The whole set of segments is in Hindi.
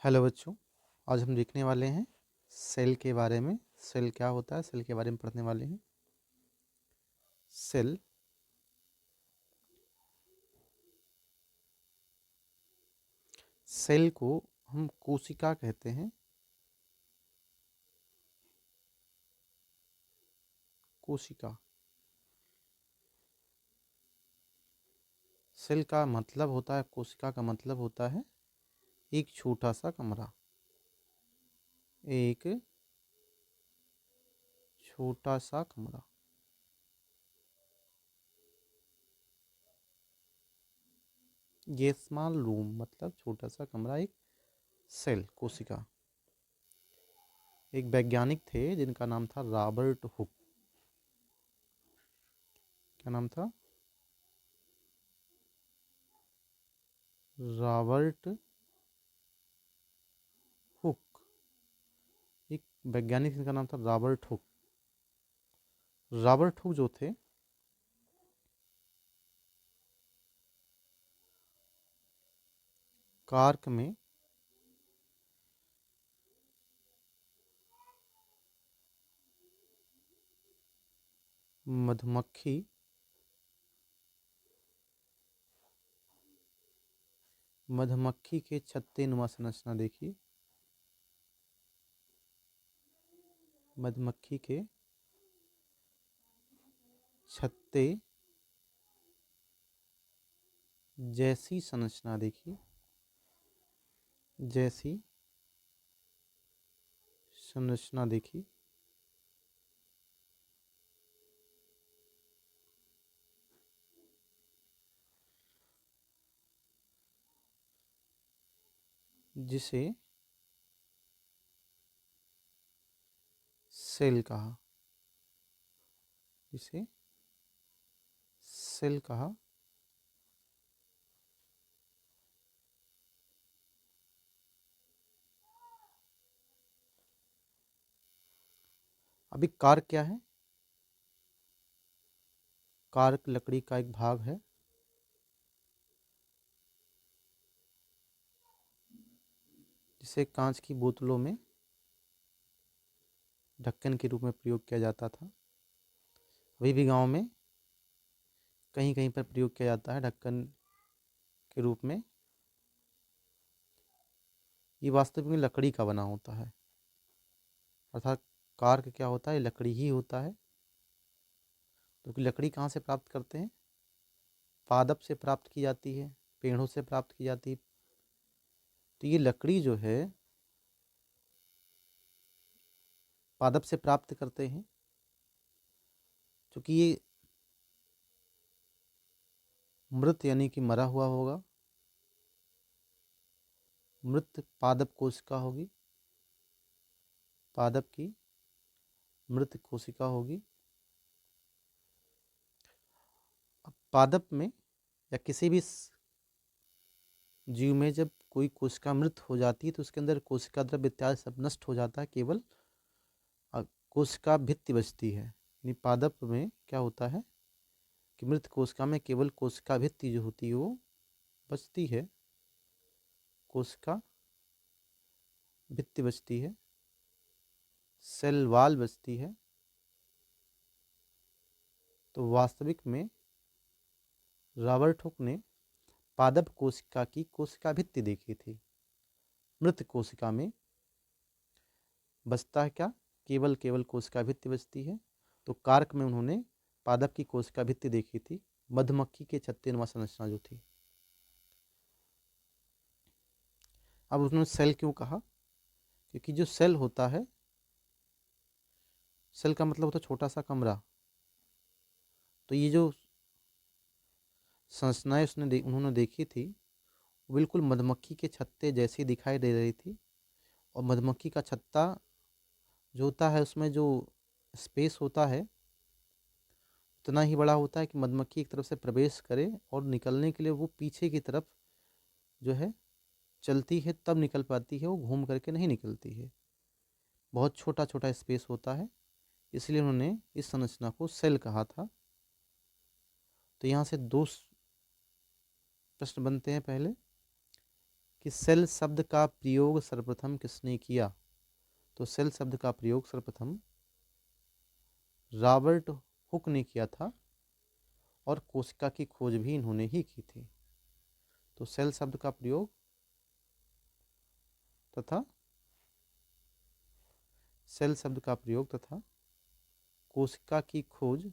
हेलो बच्चों। आज हम देखने वाले हैं सेल के बारे में। सेल क्या होता है, सेल के बारे में पढ़ने वाले हैं। सेल सेल को हम कोशिका कहते हैं। कोशिका, सेल का मतलब होता है, कोशिका का मतलब होता है एक छोटा सा कमरा। एक छोटा सा कमरा। ये स्मॉल रूम मतलब छोटा सा कमरा, एक सेल, कोशिका। एक वैज्ञानिक थे जिनका नाम था रॉबर्ट हुक। क्या नाम था? Robert Hooke. एक वैज्ञानिक जिनका नाम था रॉबर्ट हुक। रॉबर्ट हुक जो थे, कार्क में मधुमक्खी मधुमक्खी के छत्ते नुमा संरचना देखी। मधुमक्खी के छत्ते जैसी संरचना देखी। जैसी संरचना देखी। जिसे सेल कहा। जिसे सेल कहा। अभी कार्क क्या है? कार्क लकड़ी का एक भाग है जिसे कांच की बोतलों में ढक्कन के रूप में प्रयोग किया जाता था। अभी भी गांव में कहीं कहीं पर प्रयोग किया जाता है ढक्कन के रूप में। ये वास्तविक में लकड़ी का बना होता है, अर्थात कार्क क्या होता है? लकड़ी ही होता है। क्योंकि लकड़ी कहाँ से प्राप्त करते हैं? पादप से प्राप्त की जाती है, पेड़ों से प्राप्त की जाती है। तो ये लकड़ी जो है पादप से प्राप्त करते हैं। क्योंकि ये मृत यानी कि मरा हुआ होगा। मृत पादप कोशिका होगी। पादप की मृत कोशिका होगी। अब पादप में या किसी भी जीव में जब कोई कोशिका मृत हो जाती है तो उसके अंदर कोशिका द्रव्य इत्यादि सब नष्ट हो जाता है। केवल कोशिका भित्ति बचती है। यानी पादप में क्या होता है कि मृत कोशिका में केवल कोशिका भित्ति जो होती है वो बचती है। कोशिका भित्ति बचती है, सेल वाल बचती है। तो वास्तविक में रॉबर्ट हुक ने पादप कोशिका की कोशिका भित्ति देखी थी। मृत कोशिका में बचता है क्या? केवल केवल कोशिका भित्ति बचती है। तो कार्क में उन्होंने पादप की कोशिका भित्ति देखी थी, मधुमक्खी के छत्ते नुमा संरचना जो थी। अब उन्होंने सेल क्यों कहा? क्योंकि जो सेल होता है, सेल का मतलब होता है छोटा सा कमरा। तो ये जो संरचनाएं उन्होंने देखी थी वो बिल्कुल मधुमक्खी के छत्ते जैसी दिखाई दे रही थी। और मधुमक्खी का छत्ता जो होता है उसमें जो स्पेस होता है उतना ही बड़ा होता है कि मधुमक्खी एक तरफ से प्रवेश करे और निकलने के लिए वो पीछे की तरफ जो है चलती है, तब निकल पाती है। वो घूम करके नहीं निकलती है। बहुत छोटा छोटा स्पेस होता है, इसलिए उन्होंने इस संरचना को सेल कहा था। तो यहाँ से दो प्रश्न बनते हैं। पहले कि सेल शब्द का प्रयोग सर्वप्रथम किसने किया? तो सेल शब्द का प्रयोग सर्वप्रथम रॉबर्ट हुक ने किया था और कोशिका की खोज भी इन्होंने ही की थी। तो सेल शब्द का प्रयोग तथा सेल शब्द का प्रयोग तथा कोशिका की खोज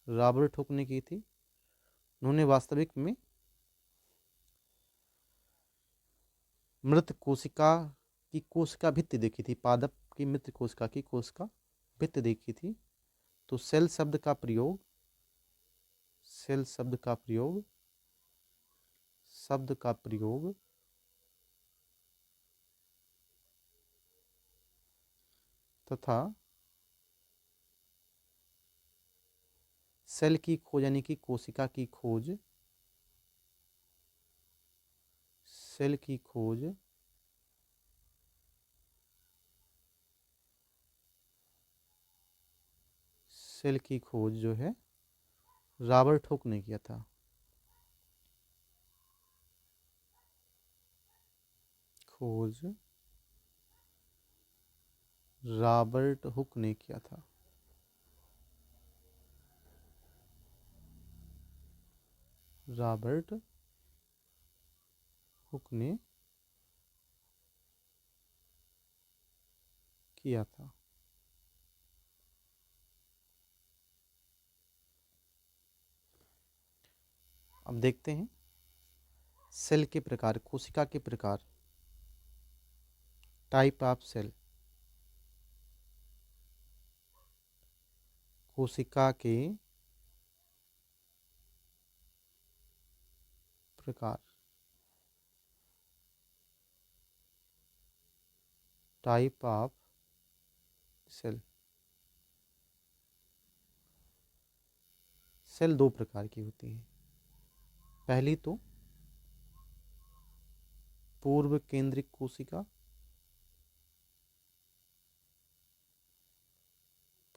रॉबर्ट हुक ने की थी। उन्होंने वास्तविक में मृत कोशिका भित्ति देखी थी, पादप की मृत कोशिका की कोशिका भित्ति देखी थी। तो सेल शब्द का प्रयोग शब्द का प्रयोग तथा सेल की खोज यानी कि कोशिका की खोज, सेल की खोज सेल की खोज जो है रॉबर्ट हुक ने किया था। खोज रॉबर्ट हुक ने किया था। रॉबर्ट हुक ने किया था। अब देखते हैं सेल के प्रकार, कोशिका के प्रकार, टाइप ऑफ सेल। कोशिका के प्रकार, टाइप ऑफ सेल। सेल दो प्रकार की होती हैं। पहली तो पूर्व केंद्रिक कोशिका,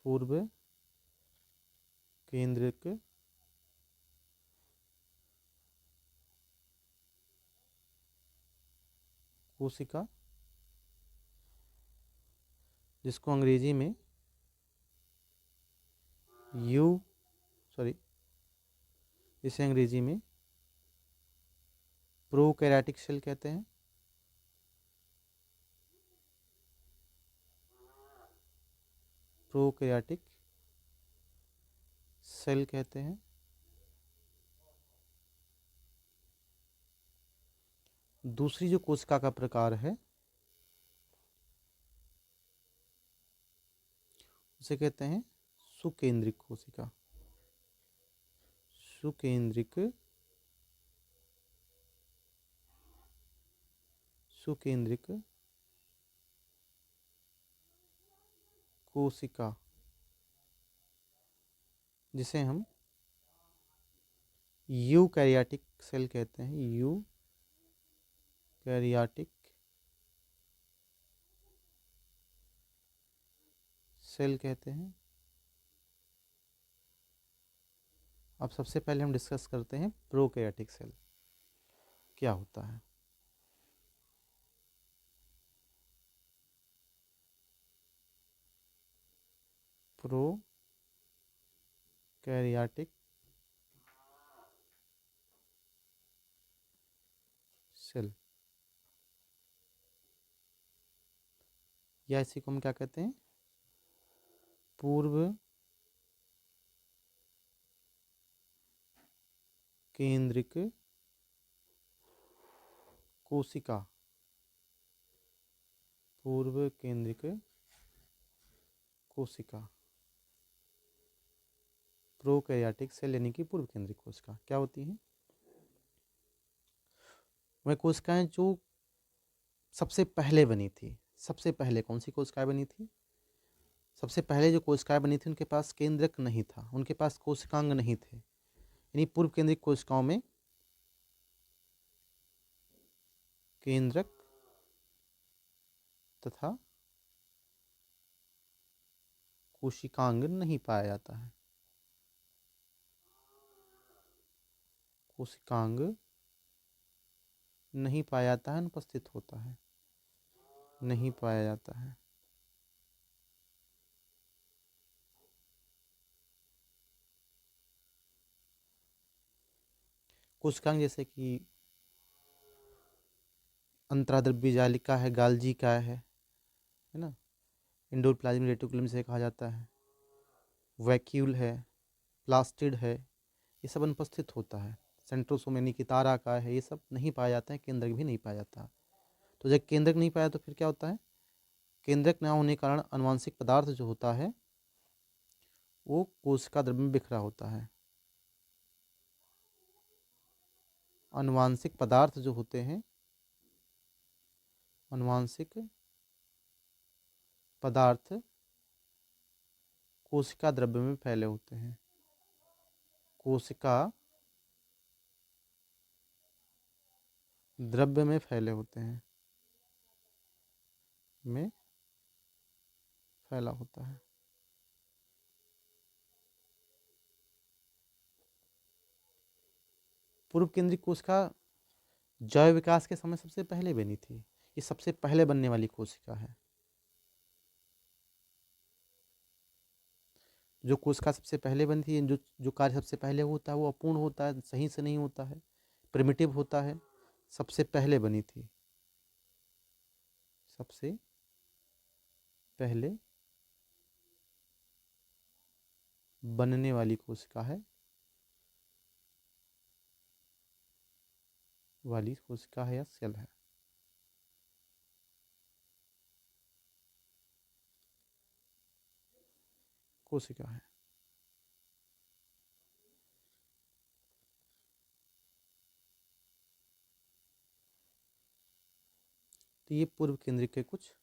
पूर्व केंद्रिक कोशिका, जिसको अंग्रेजी में इसे अंग्रेजी में प्रोकैरियोटिक सेल कहते हैं। प्रोकैरियोटिक सेल कहते हैं। दूसरी जो कोशिका का प्रकार है उसे कहते हैं सुकेंद्रिक कोशिका। सुकेंद्रिक कोशिका, जिसे हम यूकैरियोटिक सेल कहते हैं। यूकैरियोटिक सेल कहते हैं। अब सबसे पहले हम डिस्कस करते हैं प्रोकैरियोटिक सेल क्या होता है। प्रोकैरियोटिक सेल, या इसी को हम क्या कहते हैं, पूर्व केंद्रिक कोशिका। पूर्व केंद्रिक कोशिका, प्रोकैरियोटिक सेल यानी कि पूर्व केंद्रिक कोशिका क्या होती है? वह कोशिकाएं जो सबसे पहले बनी थी। सबसे पहले कौन सी कोशिकाएं बनी थी? सबसे पहले जो कोशिकाएं बनी थी उनके पास केंद्रक नहीं था, उनके पास कोशिकांग नहीं थे। यानी पूर्व केंद्रिक कोशिकाओं में केंद्रक तथा कोशिकांग नहीं पाया जाता है। कोशिकांग नहीं पाया जाता है, अनुपस्थित होता है, नहीं पाया जाता है। कोशिकांग जैसे कि अंतराद्रव्य जालिका है, गाल्जी का है ना, इंडोर प्लाज्मिक रेटिकुलम से कहा जाता है, वैक्यूल है, प्लास्टिड है, ये सब अनुपस्थित होता है। सेंट्रोसोम यानी कि तारा का है, ये सब नहीं पाया जाता है, केंद्रक भी नहीं पाया जाता। तो जब केंद्रक नहीं पाया तो फिर क्या होता है, केंद्रक न होने के कारण अनुवांशिक पदार्थ जो होता है वो कोशिका द्रव्य में बिखरा होता है। अनुवांशिक पदार्थ जो होते हैं, अनुवांशिक पदार्थ कोशिका द्रव्य में फैले होते हैं, कोशिका द्रव्य में फैले होते हैं, में फैला होता है। पूर्व केंद्रिक कोशिका जैव विकास के समय सबसे पहले बनी थी, ये सबसे पहले बनने वाली कोशिका है। जो कोशिका सबसे पहले बनती है, जो जो कार्य सबसे पहले होता है वो अपूर्ण होता है, सही से नहीं होता है, प्रिमिटिव होता है। सबसे पहले बनी थी, सबसे पहले बनने वाली कोशिका है, वाली कोशिका है या सेल है। कोशिका है। तो ये पूर्व केंद्रिक के कुछ,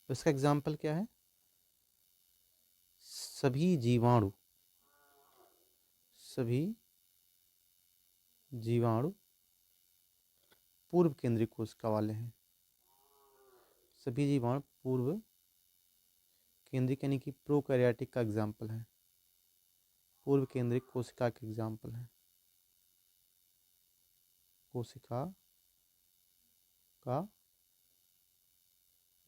इसका एग्जाम्पल क्या है, सभी जीवाणु, सभी जीवाणु पूर्व केंद्रिक कोशिका वाले हैं। सभी जीवाणु पूर्व केंद्रिक यानी कि प्रोकैरियोटिक का एग्जाम्पल है, पूर्व केंद्रिक कोशिका के एग्जाम्पल है, कोशिका का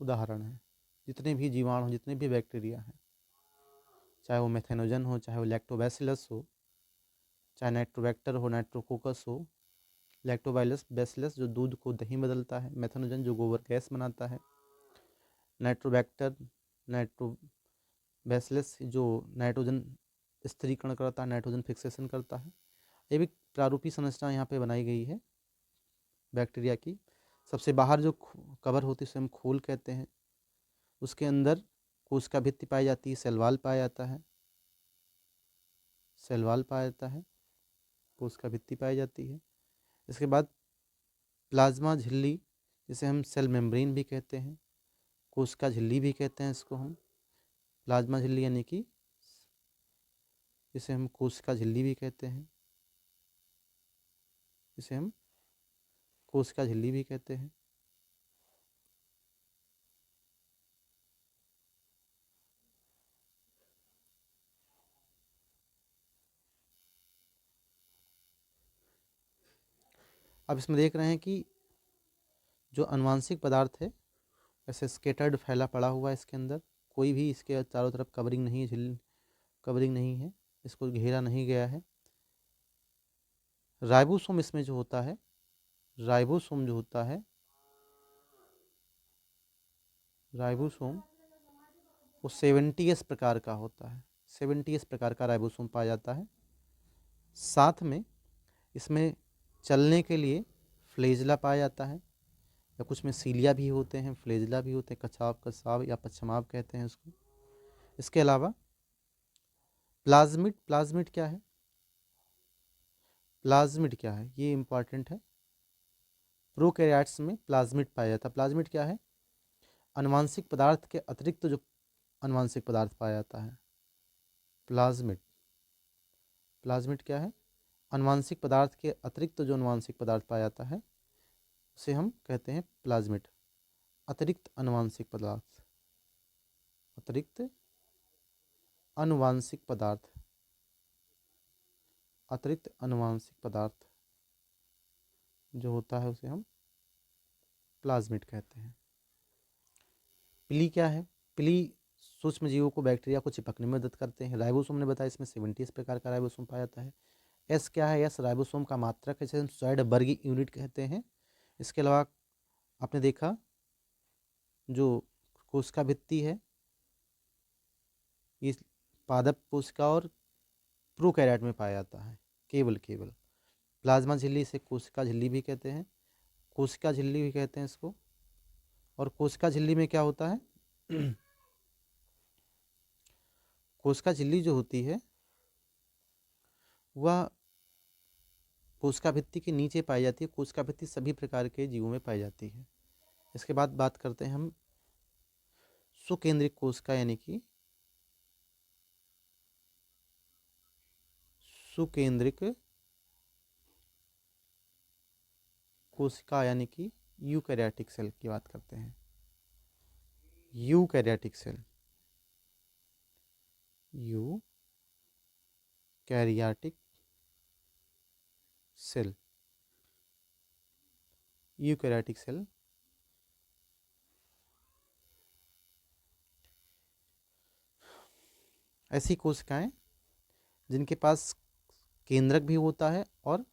उदाहरण है। जितने भी जीवाणु, जितने भी बैक्टीरिया हैं, चाहे वो मेथेनोजन हो, चाहे वो लैक्टोबैसिलस हो, चाहे नाइट्रोबैक्टर हो, नाइट्रोकोकस हो, लैक्टोबाइलस बैसिलस जो दूध को दही में बदलता है, मेथेनोजन जो गोबर गैस बनाता है, नाइट्रोबैक्टर नाइट्रोबैसिलस जो नाइट्रोजन स्थिरीकरण करता है, नाइट्रोजन फिक्सेशन करता है। ये भी प्रारूपी संरचना यहाँ पे बनाई गई है बैक्टीरिया की। सबसे बाहर जो कवर होती है उसे हम खोल कहते हैं, उसके अंदर कोशिका भित्ति पाई जाती है, सेलवाल पाया जाता है, सेलवाल पाया जाता है, कोशिका भित्ति पाई जाती है। इसके बाद प्लाज्मा झिल्ली, जिसे हम सेल मेम्ब्रेन भी कहते हैं, कोशिका झिल्ली भी कहते हैं इसको हम, प्लाज्मा झिल्ली यानी कि जिसे हम कोशिका झिल्ली भी कहते हैं, जिसे हम कोशिका झिल्ली भी कहते हैं। अब इसमें देख रहे हैं कि जो अनुवांशिक पदार्थ है ऐसे स्केटर्ड फैला पड़ा हुआ है इसके अंदर, कोई भी इसके चारों तरफ कवरिंग नहीं है, झिल्ली कवरिंग नहीं है, इसको घेरा नहीं गया है। राइबोसोम इसमें जो होता है, राइबोसोम जो होता है, राइबोसोम वो 70s प्रकार का होता है, 70s प्रकार का राइबोसोम पाया जाता है। साथ में इसमें चलने के लिए फ्लेजला पाया जाता है, या कुछ में सीलिया भी होते हैं, फ्लेजला भी होते हैं, कछाव कसाव या पच्छमाव कहते हैं उसको। इसके अलावा प्लाज्मिड, प्लाज्मिड क्या है, प्लाज्मिड क्या है ये इंपॉर्टेंट है। प्रोकैरियोट्स में प्लाज्मिड पाया जाता है। प्लाज्मिड क्या है, अनुवांशिक पदार्थ के अतिरिक्त जो अनुवांशिक पदार्थ पाया जाता है, प्लाज्मिड, प्लाज्मिड क्या है, अनुवांशिक पदार्थ के अतिरिक्त जो अनुवांशिक पदार्थ पाया जाता है उसे हम कहते हैं प्लाज्मिड। अतिरिक्त अनुवांशिक पदार्थ, अतिरिक्त अनुवांशिक पदार्थ, अतिरिक्त अनुवांशिक पदार्थ। जो होता है उसे हम प्लाज्मिड कहते हैं। पिली क्या है? पिली सूक्ष्म जीवों को, बैक्टीरिया को चिपकने में मदद करते हैं। राइबोसोम ने बताया इसमें 70 प्रकार का राइबोसोम पाया जाता है। एस क्या है? एस राइबोसोम का मात्रक है, जिसे हम सॉइडबर्ग यूनिट कहते हैं। इसके अलावा आपने देखा जो कोशिका भित्ति है, ये पादप कोशिका और प्रोकैरियोट में पाया जाता है केवल। प्लाज्मा झिल्ली, से कोशिका झिल्ली भी कहते हैं, कोशिका झिल्ली भी कहते हैं इसको। और कोशिका झिल्ली में क्या होता है? कोशिका झिल्ली जो होती है वह कोशिका भित्ति के नीचे पाई जाती है। कोशिका भित्ति सभी प्रकार के जीवों में पाई जाती है। इसके बाद बात करते हैं हम सुकेंद्रिक कोशिका यानी कि सुकेंद्रिक कोशिका यानी कि यूकैरियोटिक सेल की बात करते हैं। Eukaryotic cell, eukaryotic cell, eukaryotic cell ऐसी कोशिकाएं जिनके पास केंद्रक भी होता है और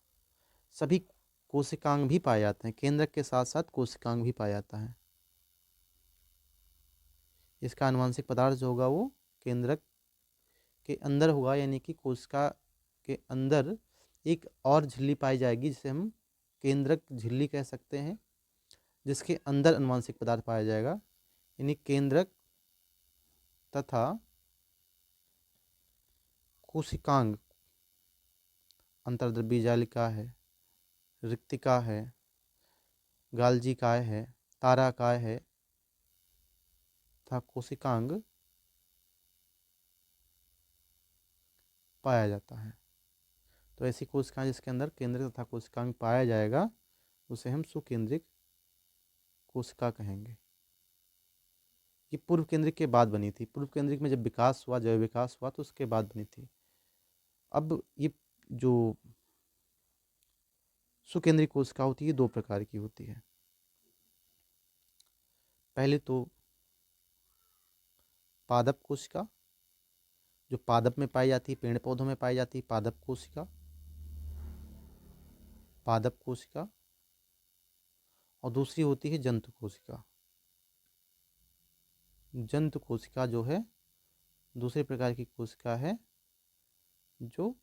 सभी कोशिकांग भी पाए जाते हैं। केंद्रक के साथ साथ कोशिकांग भी पाया जाता है। इसका आनुवंशिक पदार्थ जो होगा वो केंद्रक के अंदर होगा, यानी कि कोशिका के अंदर एक और झिल्ली पाई जाएगी जिसे हम केंद्रक झिल्ली कह सकते हैं, जिसके अंदर आनुवंशिक पदार्थ पाया जाएगा। यानी केंद्रक तथा कोशिकांग, अंतर्द्रव्य जालिका है, रिक्तिका है, गाल्जिकाय है, ताराकाय है तथा कोशिकांग पाया जाता है। तो ऐसी कोशिकाएं जिसके अंदर केंद्रक तथा कोशिकांग पाया जाएगा उसे हम सुकेंद्रिक कोशिका कहेंगे। ये पूर्व केंद्रिक के बाद बनी थी। पूर्व केंद्रिक में जब विकास हुआ, जैव विकास हुआ, तो उसके बाद बनी थी। अब ये जो सुकेंद्रिक कोशिका होती है दो प्रकार की होती है। पहले तो पादप कोशिका, जो पादप में पाई जाती है, पेड़ पौधों में पाई जाती है, पादप कोशिका, पादप कोशिका। और दूसरी होती है जंतु कोशिका। जंतु कोशिका जो है दूसरे प्रकार की कोशिका है जो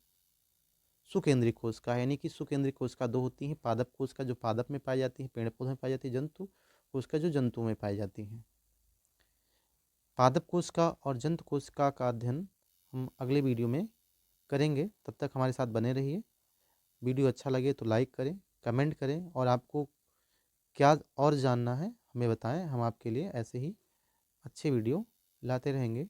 सुकेंद्रिक कोशिका है। यानी कि सुकेंद्रिक कोशिका दो होती हैं, पादप कोशिका जो पादप में पाई जाती है, पेड़ पौधों में पाई जाती है, जंतु कोशिका जो जंतु में पाई जाती हैं। पादप कोशिका और जंतु कोशिका का अध्ययन हम अगले वीडियो में करेंगे। तब तक हमारे साथ बने रहिए। वीडियो अच्छा लगे तो लाइक करें, कमेंट करें, और आपको क्या और जानना है हमें बताएं। हम आपके लिए ऐसे ही अच्छे वीडियो लाते रहेंगे।